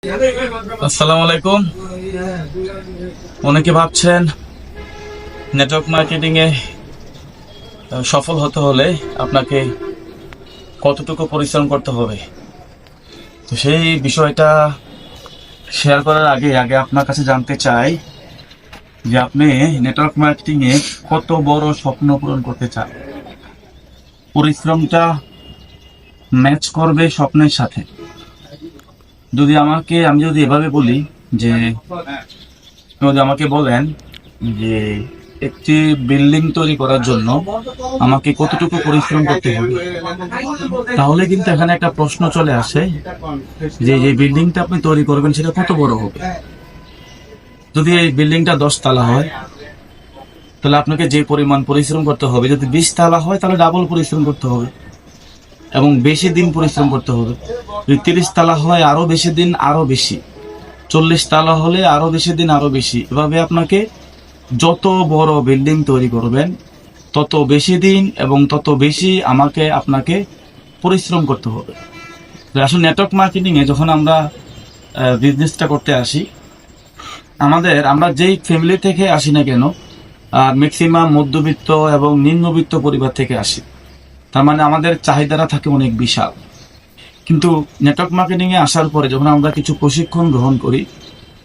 আসসালামু আলাইকুম। অনেকে ভাবছেন নেটওয়ার্ক মার্কেটিং এ সফল হতে হলে আপনাকে কতটুকু পরিশ্রম করতে হবে। তো সেই বিষয়টা শেয়ার করার আগে আপনার কাছে জানতে চাই যে আপনি নেটওয়ার্ক মার্কেটিং এ কত বড় স্বপ্ন পূরণ করতে চান। পরিশ্রমটা ম্যাচ করবে স্বপ্নের সাথে। আমি যদি এভাবে বলি যে আমাকে বলেন যে একটি বিল্ডিং তৈরি করার জন্য আমাকে কতটুকু পরিশ্রম করতে হবে, তাহলে কিন্তু এখানে একটা প্রশ্ন চলে আসে যে বিল্ডিংটা আপনি তৈরি করবেন সেটা কত বড় হবে। যদি এই বিল্ডিংটা 10 তালা হয় তাহলে আপনাকে যে পরিমাণ পরিশ্রম করতে হবে, যদি 20 তালা হয় তাহলে ডাবল পরিশ্রম করতে হবে এবং বেশি দিন পরিশ্রম করতে হবে। যদি 30 তালা হয় আরো বেশি দিন, আরো বেশি। 40 তালা হলে আরো বেশি দিন, আরো বেশি। এভাবে আপনাকে যত বড় বিল্ডিং তৈরি করবেন তত বেশি দিন এবং তত বেশি আপনাকে পরিশ্রম করতে হবে। আসলে নেটওয়ার্ক মার্কেটিং এ যখন আমরা বিজনেসটা করতে আসি, আমরা যেই ফ্যামিলি থেকে আসি না কেন, ম্যাক্সিমাম মধ্যবিত্ত এবং নিম্নবিত্ত পরিবার থেকে আসি। তার মানে আমাদের চাহিদাটা থাকে অনেক বিশাল। কিন্তু নেটওয়ার্ক মার্কেটিং এ আসার পরে যখন আমরা কিছু প্রশিক্ষণ গ্রহণ করি,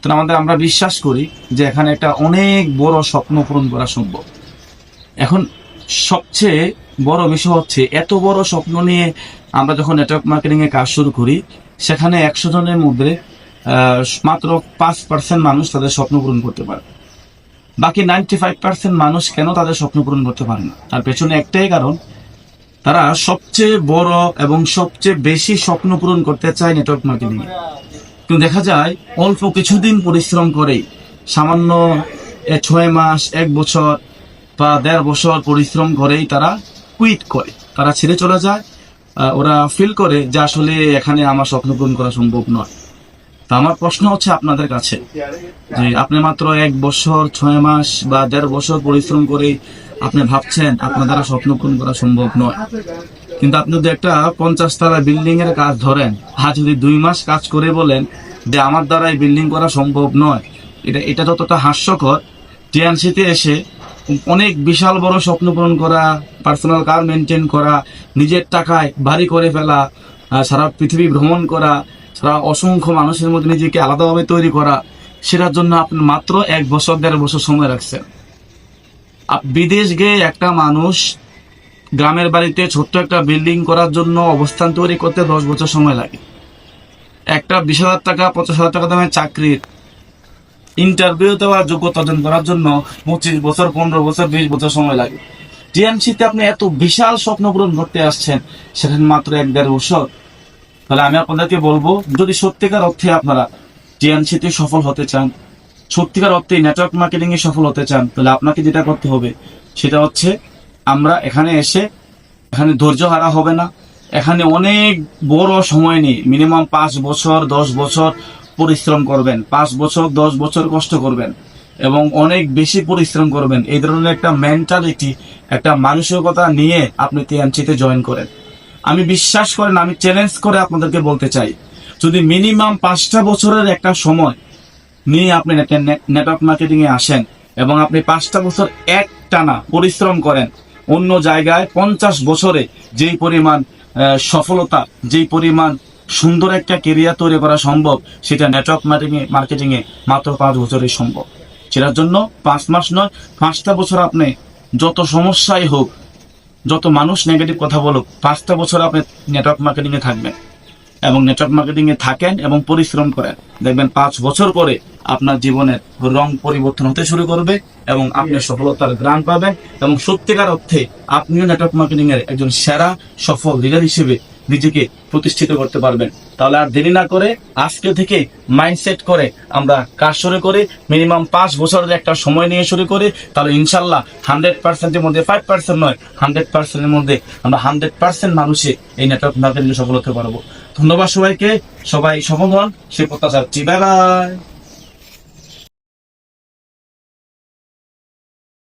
তখন আমরা বিশ্বাস করি যে এখানে একটা অনেক বড় স্বপ্ন পূরণ করা সম্ভব। এখন সবচেয়ে বড় বিষয় হচ্ছে, এত বড় স্বপ্ন নিয়ে আমরা যখন নেটওয়ার্ক মার্কেটিং এ কাজ শুরু করি, সেখানে 100 জনের মধ্যে মাত্র 5% মানুষ তাদের স্বপ্ন পূরণ করতে পারে। বাকি 95% মানুষ কেন তাদের স্বপ্ন পূরণ করতে পারে না? তার পেছনে একটাই কারণ, তারা সবচেয়ে বড় এবং সবচেয়ে বেশি স্বপ্ন পূরণ করতে চায় নেটওয়ার্ক মার্কেটিং এ। কিন্তু দেখা যায় অল্প কিছুদিন পরিশ্রম করেই, সামান্য 6 মাস, 1 বছর বা 1.5 বছর পরিশ্রম করেই তারা কুইট করে, তারা ছেড়ে চলে যায়। ওরা ফিল করে যে আসলে এখানে আমার স্বপ্ন পূরণ করা সম্ভব নয়। তা আমার প্রশ্ন হচ্ছে আপনাদের কাছে যে আপনি মাত্র 1 বছর 6 মাস বা 1.5 বছর পরিশ্রম করেই আপনি ভাবছেন আপনার দ্বারা স্বপ্ন পূরণ করা সম্ভব নয়। কিন্তু আপনি যদি একটা 50 তলা বিল্ডিং এর কাজ ধরেন, আর যদি 2 মাস কাজ করে বলেন যে আমার দ্বারা এই বিল্ডিং করা সম্ভব নয়, এটা যতটা হাস্যকর। টিএনসিতে এসে অনেক বিশাল বড় স্বপ্ন পূরণ করা, পার্সোনাল কার মেনটেন করা, নিজের টাকায় বাড়ি করে ফেলা, সারা পৃথিবী ভ্রমণ করা, সারা অসংখ্য মানুষের মধ্যে নিজেকে আলাদাভাবে তৈরি করা, সেটার জন্য আপনি মাত্র 1 বছর 1.5 বছর সময় রাখছেন। বিদেশ গিয়ে একটা মানুষ গ্রামের বাড়িতে ছোট্ট একটা বিল্ডিং করার জন্য অবস্থান তৈরি করতে 10 বছর সময় লাগে। একটা 20,000 টাকা 50,000 টাকা দামের চাকরির ইন্টারভিউ দেওয়ার যোগ্যতা অর্জন করার জন্য 25 বছর, 15 বছর, 20 বছর সময় লাগে। টিএনসিতে আপনি এত বিশাল স্বপ্ন পূরণ করতে আসছেন, সেখানে মাত্র 1-1.5 বছর। তাহলে আমি আপনাদেরকে বলবো, যদি সত্যিকার অর্থে আপনারা টিএনসিতে সফল হতে চান, সত্যিকার অর্থে নেটওয়ার্ক মার্কেটিং এ সফল হতে চান, তাহলে আপনাকে যেটা করতে হবে সেটা হচ্ছে, আমরা এখানে ধৈর্য হারা হবে না। এখানে অনেক বড় সময় নিয়ে মিনিমাম 5 বছর 10 বছর পরিশ্রম করবেন, 5 বছর 10 বছর কষ্ট করবেন এবং অনেক বেশি পরিশ্রম করবেন। এই ধরনের একটা মেন্টালিটি, একটা মানসিকতা নিয়ে আপনি টিএনসিতে জয়েন করেন। আমি বিশ্বাস করেন, আমি চ্যালেঞ্জ করে আপনাদেরকে বলতে চাই, যদি মিনিমাম 5টা বছরের একটা সময় নিয়ে আপনি নেটওয়ার্ক মার্কেটিং এ আসেন এবং আপনি 5টা বছর একটানা পরিশ্রম করেন, অন্য জায়গায় 50 বছরে যেই পরিমাণ সফলতা, যেই পরিমাণ সুন্দর একটা কেরিয়ার তৈরি করা সম্ভব, সেটা নেটওয়ার্ক মার্কেটিং এ মাত্র 5 বছরই সম্ভব। সেটার জন্য 5 মাস নয়, 5টা বছর আপনি যত সমস্যাই হোক, যত মানুষ নেগেটিভ কথা বলুক, 5টা বছর আপনি নেটওয়ার্ক মার্কেটিং এ থাকবেন এবং নেটওয়ার্ক মার্কেটিং এ থাকেন এবং পরিশ্রম করেন। দেখবেন 5 বছর পরে আপনার জীবনের রং পরিবর্তন হতে শুরু করবে এবং আপনি সফলতার গ্রাণ পাবেন এবং সত্যিকার অর্থে আপনিও নেটওয়ার্ক মার্কেটিং এর একজন সেরা সফল লিডার হিসেবে নিজেকে প্রতিষ্ঠিত করতে পারবেন। তাহলে আর দেরি না করে আজকে থেকে মাইন্ডসেট করে আমরা কাজ শুরু করি। মিনিমাম 5 বছরের একটা সময় নিয়ে শুরু করি, তাহলে ইনশাল্লাহ 100%-এর মধ্যে 5% নয়, 100%-এর মধ্যে আমরা 100% মানুষে এই নেটওয়ার্ক মার্কেটিং সফল হতে পারবো। ধন্যবাদ সবাইকে, সবাই সফল হন সে প্রত্যাশা। Bye bye.